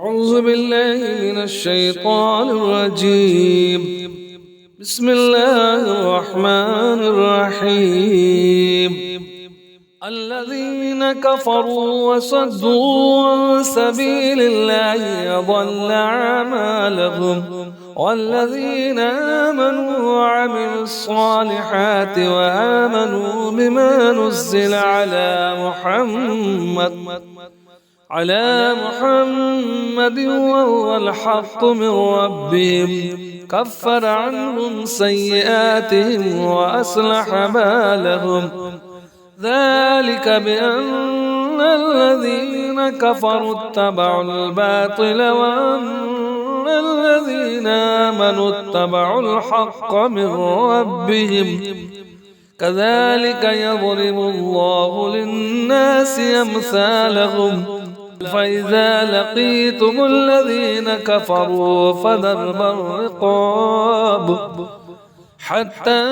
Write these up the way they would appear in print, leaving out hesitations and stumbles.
أعوذ بالله من الشيطان الرجيم. بسم الله الرحمن الرحيم. الذين كفروا وصدوا عن سبيل الله أضل أعمالهم، والذين آمنوا وعملوا الصالحات وآمنوا بما نزل على محمد وهو الحق من ربهم كفر عنهم سيئاتهم وأصلح بالهم. ذلك بأن الذين كفروا اتبعوا الباطل وأن الذين آمنوا اتبعوا الحق من ربهم. كذلك يضرب الله للناس أمثالهم. فإذا لقيتم الذين كفروا فضرب الرقاب حتى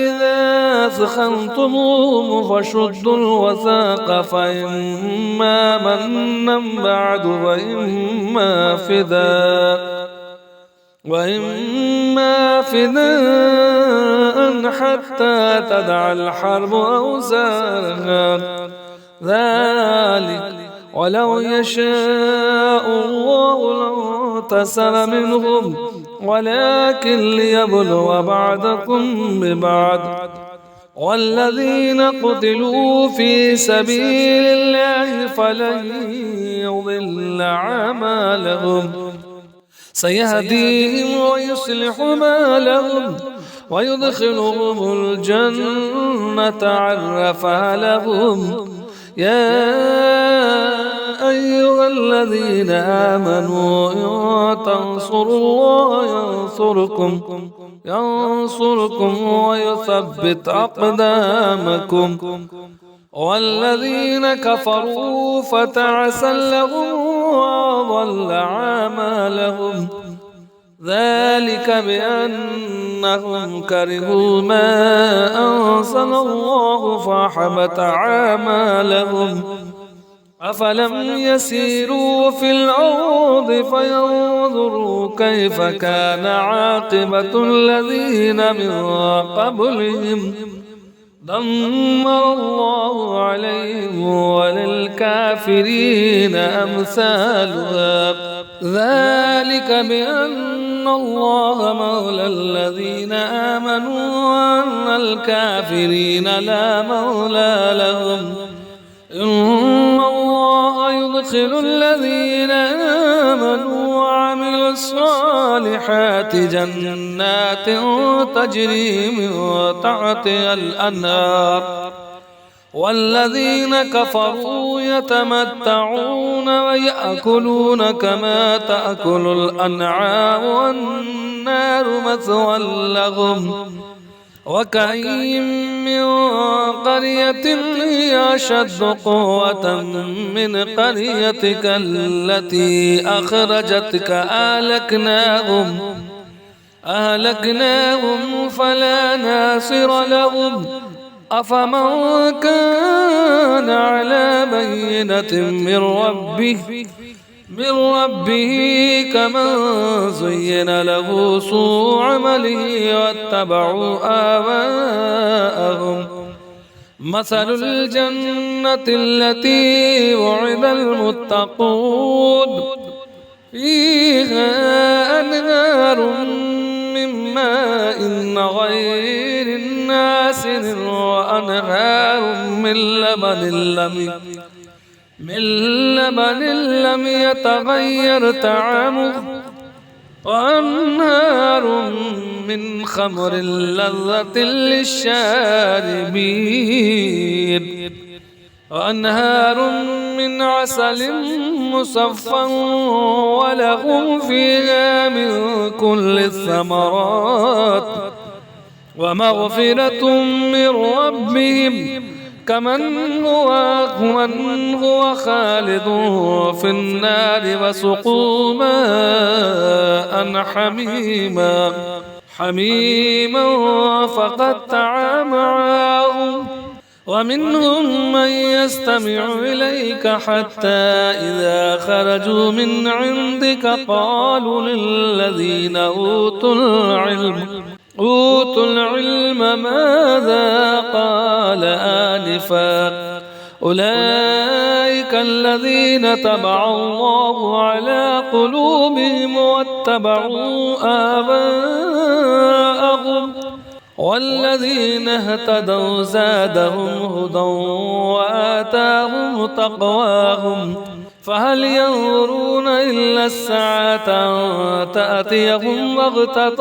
إذا ثخنتموهم فشدوا الوثاق، فإما منا بعد وإما فداء حتى تدع الحرب أوزارها. ذلك ولو يشاء الله لانتصر منهم، ولكن ليبلو بعضكم ببعض. والذين قتلوا في سبيل الله فلن يضل أعمالهم، سيهديهم ويصلح بالهم ويدخلهم الجنة عرفها لهم. يا أيها الذين آمنوا إن تنصروا الله ينصركم ويثبت أقدامكم. والذين كفروا فتعسا لهم وأضل أعمالهم. ذلك بأنهم كرهوا ما أنزل الله فأحبط أعمالهم. أفلم يسيروا في الأرض فينظروا كيف كان عاقبة الذين من قبلهم دمر الله عليهم وللكافرين أمثالها. ذلك بأن الله مولى الذين آمنوا وأن الكافرين لا مولى لهم. إن الله يدخل الذين آمنوا وعملوا الصالحات جنات تجري من تحتها الأنهار، والذين كفروا يتمتعون ويأكلون كما تأكل الأنعام والنار مثوى لهم. وكأين من قرية هي أشد قوة من قريتك التي أخرجتك أهلكناهم فلا ناصر لهم. أفمن كان على بينة من ربه كمن زين له سوء عمله واتبعوا آباءهم. مثل الجنة التي وعد المتقون فيها أنهار من ماء غير ناسر وأنهار من لبن لم يتغير طعمه وأنهار من خمر لذة للشاربين وأنهار من عسل مصفى ولهم فيها من كل الثمرات ومغفرة من ربهم كمن هو خالد في النار وسقوا ماء حميما فقطع معاهم ومنهم من يستمع إليك حتى إذا خرجوا من عندك قالوا للذين أوتوا العلم ماذا قال آنفا أولئك الذين طبع الله على قلوبهم واتبعوا آباءهم والذين اهتدوا زادهم هدى وآتاهم تقواهم فهل ينظرون إلا الساعة أن تأتيهم بغتة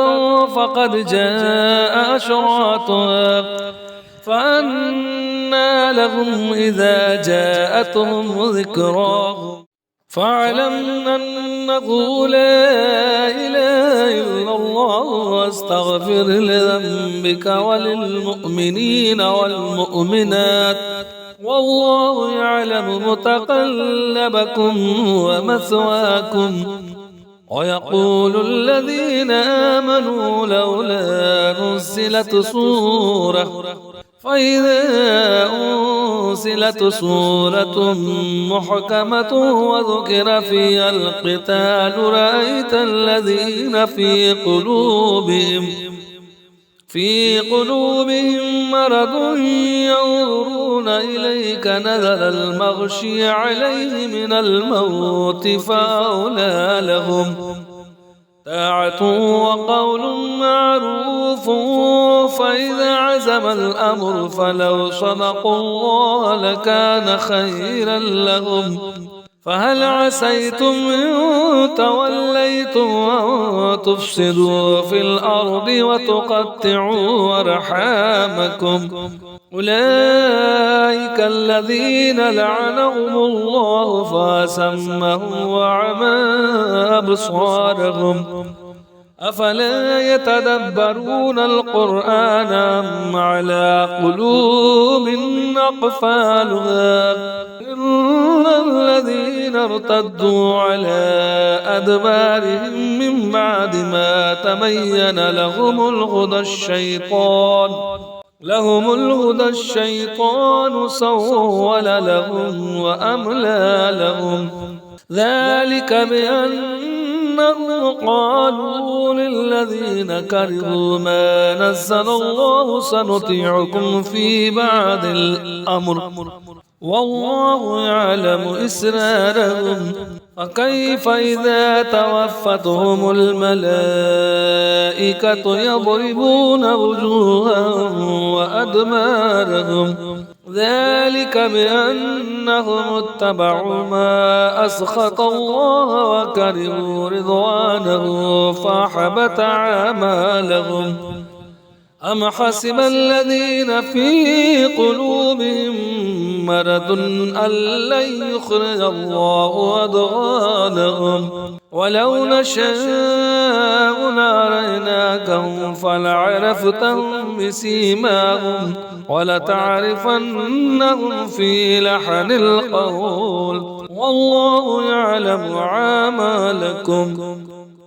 فقد جاء أشراطها فأنى لهم إذا جاءتهم ذكراهم فاعلم أنه لا إله إلا الله واستغفر لذنبك وللمؤمنين والمؤمنات والله يعلم متقلبكم ومثواكم. ويقول الذين آمنوا لولا نزلت سورة فإذا أنزلت سورة محكمة وذكر فيها القتال رأيت الذين في قلوبهم مرض ينظرون إليك نظر المغشي عليه من الموت فأولى لهم طاعة وقول معروف فإذا عزم الأمر فلو صدقوا الله لكان خيرا لهم فهل عسيتم إن توليتم أن تفسدوا في الأرض وتقطعوا أرحامكم أولئك الذين لعنهم الله فأسمهم وعمى أبصارهم أفلا يتدبرون القرآن أم على قلوب أقفالها إن الذين ارتدوا على أدبارهم من بعد ما تبين لهم الهدى الشيطان سول لهم وأملى لهم ذلك بأنهم قالوا للذين كرهوا ما نزل الله سنطيعكم في بعض الأمر والله يعلم إسرارهم فكيف إذا توفتهم الملائكة يضربون وجوههم وأدبارهم ذلك بأنهم اتبعوا ما أسخط الله وكرهوا رضوانه فأحبط أعمالهم أم حسب الذين في قلوبهم مرض أن لن يخرج الله أضغانهم ولو نشاء لأريناكهم فلعرفتهم بسيماهم ولتعرفنهم في لحن القول والله يعلم أعمالكم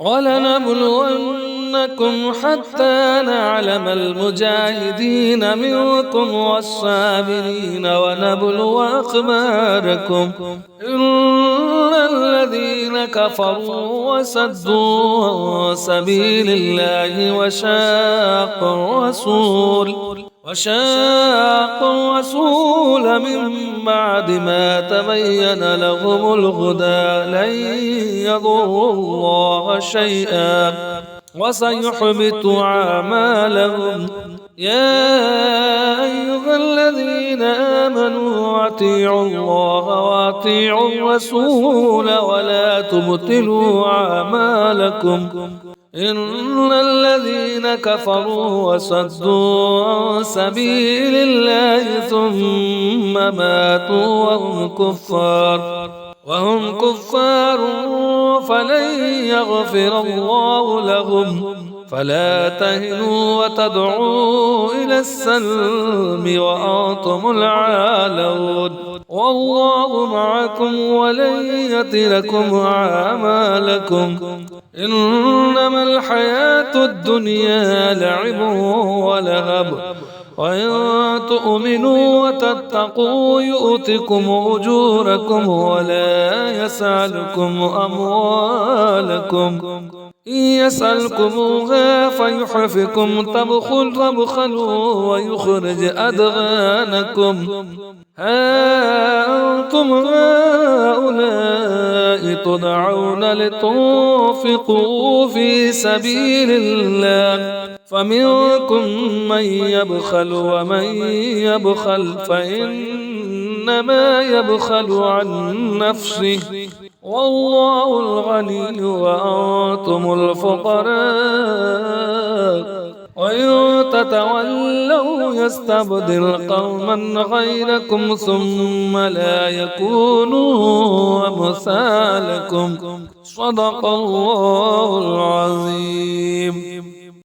ولنبلونكم حتى نعلم المجاهدين منكم والصابرين ونبلو أخباركم إن الذين كفروا وصدوا عن سبيل الله وشاقوا الرسول من بعد ما تبين لهم الهدى لن يضروا الله شيئا وسيحبط أعمالهم يا أيها الذين آمنوا أطيعوا الله وأطيعوا الرسول ولا تبطلوا أعمالكم إن الذين كفروا وصدوا عن سبيل الله ثم ماتوا وهم كفار فلن يغفر الله لهم فلا تهنوا وتدعوا إلى السلم وأنتم العالون والله معكم ولن يتركم أعمالكم إنما الحياة الدنيا لعب ولهب وإن تؤمنوا وتتقوا يؤتكم أجوركم ولا يسألكم أموالكم إن يسألكموها فيحفكم تبخلوا ويخرج أدغانكم ها أنتم هؤلاء تدعون لتنفقوا في سبيل الله فمنكم من يبخل ومن يبخل فإنما يبخل عن نفسه والله الغني وأنتم الفقراء وإن تتولوا يستبدل قوما غيركم ثم لا يكونوا أمثالكم صدق الله العظيم.